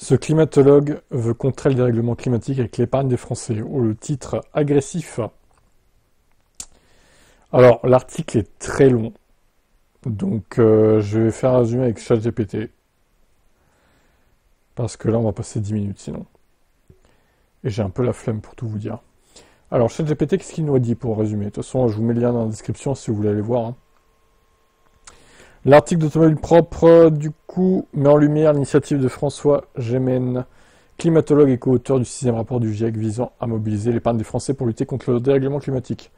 Ce climatologue veut contrer le dérèglement climatique avec l'épargne des Français. Oh, le titre agressif. Alors, l'article est très long. Donc, je vais faire un résumé avec ChatGPT. Parce que là, on va passer 10 minutes sinon. Et j'ai un peu la flemme pour tout vous dire. Alors, ChatGPT, qu'est-ce qu'il nous a dit pour résumer? De toute façon, je vous mets le lien dans la description si vous voulez aller voir. Hein. L'article d'Automobile Propre, du coup, met en lumière l'initiative de François Gémen, climatologue et co-auteur du 6e rapport du GIEC visant à mobiliser l'épargne des Français pour lutter contre le dérèglement climatique.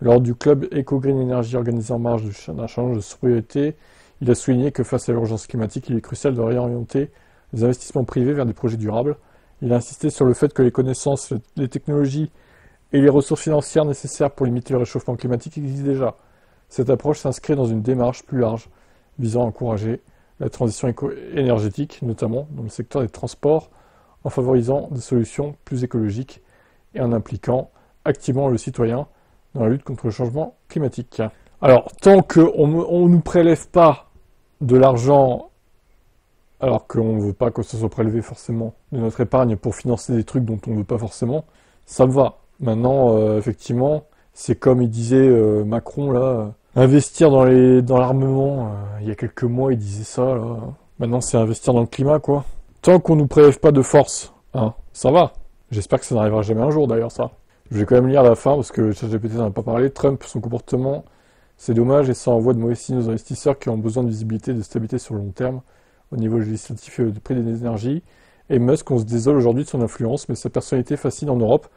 Lors du club Eco-Green Energy organisé en marge d'un challenge de sobriété, il a souligné que face à l'urgence climatique, il est crucial de réorienter les investissements privés vers des projets durables. Il a insisté sur le fait que les connaissances, les technologies et les ressources financières nécessaires pour limiter le réchauffement climatique existent déjà. Cette approche s'inscrit dans une démarche plus large visant à encourager la transition énergétique, notamment dans le secteur des transports, en favorisant des solutions plus écologiques et en impliquant activement le citoyen dans la lutte contre le changement climatique. Alors, tant qu'on ne nous prélève pas de l'argent, alors qu'on ne veut pas que ce soit prélevé forcément de notre épargne pour financer des trucs dont on ne veut pas forcément, ça me va. Maintenant, effectivement, c'est comme il disait Macron, là, investir dans l'armement, il y a quelques mois, il disait ça, là. Maintenant, c'est investir dans le climat, quoi. Tant qu'on nous prélève pas de force, hein, ça va. J'espère que ça n'arrivera jamais un jour, d'ailleurs, ça. Je vais quand même lire la fin, parce que ChatGPT n'en a pas parlé. Trump, son comportement, c'est dommage, et ça envoie de mauvais signes aux investisseurs qui ont besoin de visibilité et de stabilité sur le long terme, au niveau législatif et du prix des énergies. Et Musk, on se désole aujourd'hui de son influence, mais sa personnalité fascine en Europe.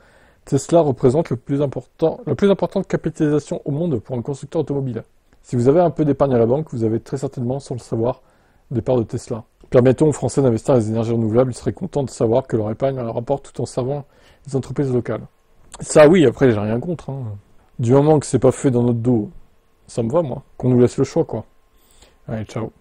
Tesla représente la plus importante capitalisation au monde pour un constructeur automobile. Si vous avez un peu d'épargne à la banque, vous avez très certainement, sans le savoir, des parts de Tesla. Permettons aux Français d'investir dans les énergies renouvelables, ils seraient contents de savoir que leur épargne leur rapporte tout en servant les entreprises locales. Ça oui, après j'ai rien contre. Hein. Du moment que c'est pas fait dans notre dos, ça me va moi. Qu'on nous laisse le choix quoi. Allez, ciao.